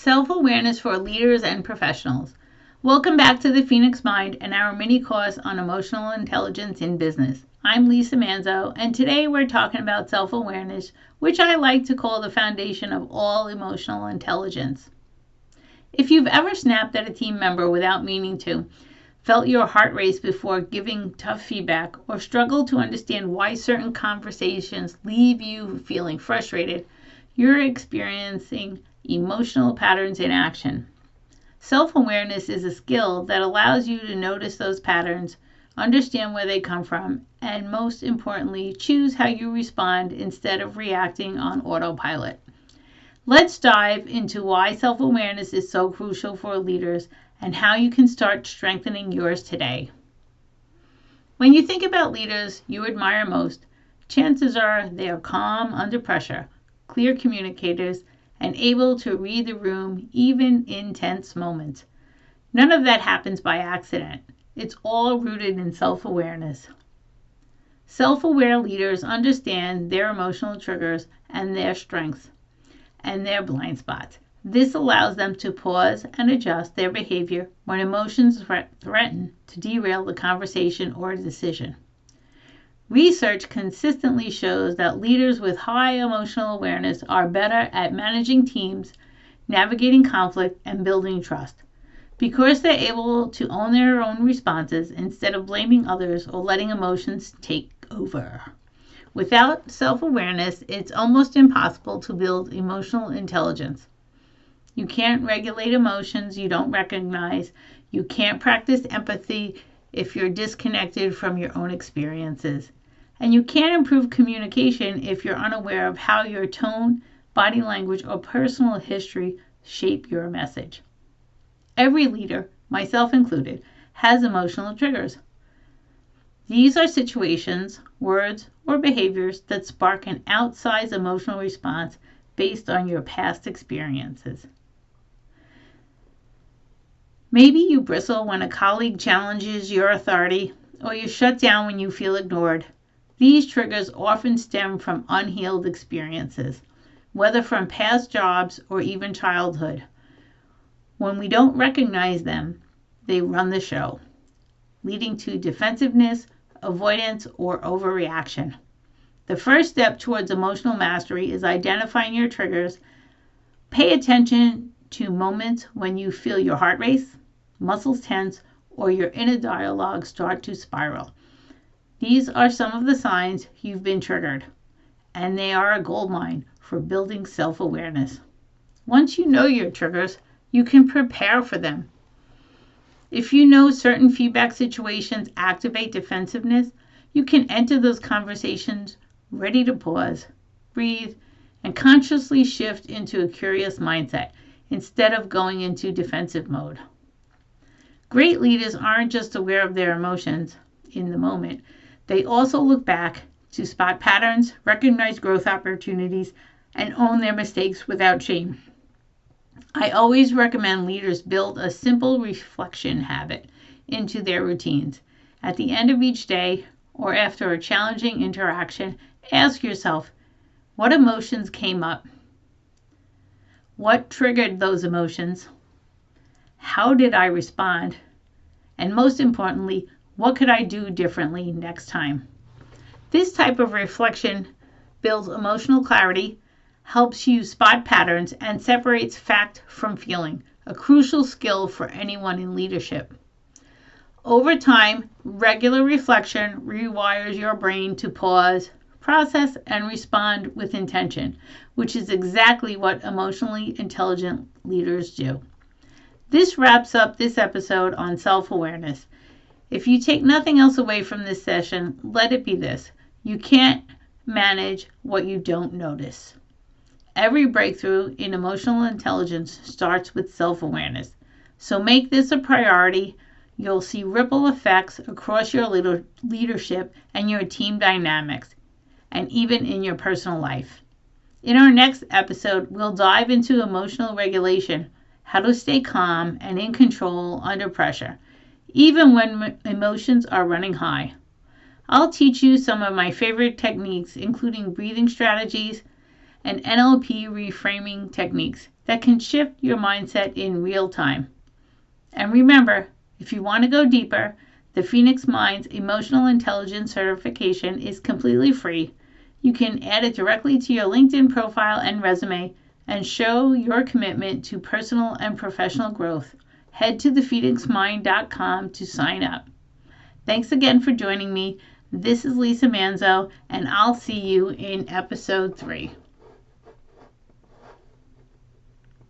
Self-awareness for leaders and professionals. Welcome back to the Phoenix Mind and our mini course on emotional intelligence in business. I'm Lisa Manzo, and today we're talking about self-awareness, which I like to call the foundation of all emotional intelligence. If you've ever snapped at a team member without meaning to, felt your heart race before giving tough feedback, or struggled to understand why certain conversations leave you feeling frustrated, you're experiencing emotional patterns in action. Self-awareness is a skill that allows you to notice those patterns, understand where they come from, and most importantly, choose how you respond instead of reacting on autopilot. Let's dive into why self-awareness is so crucial for leaders and how you can start strengthening yours today. When you think about leaders you admire most, chances are they are calm under pressure, clear communicators, and able to read the room even in tense moments. None of that happens by accident. It's all rooted in self-awareness. Self-aware leaders understand their emotional triggers and their strengths and their blind spots. This allows them to pause and adjust their behavior when emotions threaten to derail the conversation or decision. Research consistently shows that leaders with high emotional awareness are better at managing teams, navigating conflict, and building trust, because they're able to own their own responses instead of blaming others or letting emotions take over. Without self-awareness, it's almost impossible to build emotional intelligence. You can't regulate emotions you don't recognize. You can't practice empathy if you're disconnected from your own experiences. And you can't improve communication if you're unaware of how your tone, body language, or personal history shape your message. Every leader, myself included, has emotional triggers. These are situations, words, or behaviors that spark an outsized emotional response based on your past experiences. Maybe you bristle when a colleague challenges your authority, or you shut down when you feel ignored. These triggers often stem from unhealed experiences, whether from past jobs or even childhood. When we don't recognize them, they run the show, leading to defensiveness, avoidance, or overreaction. The first step towards emotional mastery is identifying your triggers. Pay attention to moments when you feel your heart race, muscles tense, or your inner dialogue start to spiral. These are some of the signs you've been triggered, and they are a goldmine for building self-awareness. Once you know your triggers, you can prepare for them. If you know certain feedback situations activate defensiveness, you can enter those conversations ready to pause, breathe, and consciously shift into a curious mindset instead of going into defensive mode. Great leaders aren't just aware of their emotions in the moment. They also look back to spot patterns, recognize growth opportunities, and own their mistakes without shame. I always recommend leaders build a simple reflection habit into their routines. At the end of each day or after a challenging interaction, ask yourself, what emotions came up? What triggered those emotions? How did I respond? And most importantly, what could I do differently next time? This type of reflection builds emotional clarity, helps you spot patterns, and separates fact from feeling, a crucial skill for anyone in leadership. Over time, regular reflection rewires your brain to pause, process, and respond with intention, which is exactly what emotionally intelligent leaders do. This wraps up this episode on self-awareness. If you take nothing else away from this session, let it be this: you can't manage what you don't notice. Every breakthrough in emotional intelligence starts with self-awareness. So make this a priority. You'll see ripple effects across your leadership and your team dynamics, and even in your personal life. In our next episode, we'll dive into emotional regulation, how to stay calm and in control under pressure, even when emotions are running high. I'll teach you some of my favorite techniques, including breathing strategies and NLP reframing techniques that can shift your mindset in real time. And remember, if you want to go deeper, the Phoenix Minds Emotional Intelligence Certification is completely free. You can add it directly to your LinkedIn profile and resume and show your commitment to personal and professional growth. Head to thephoenixmind.com to sign up. Thanks again for joining me. This is Lisa Manzo, and I'll see you in episode 3.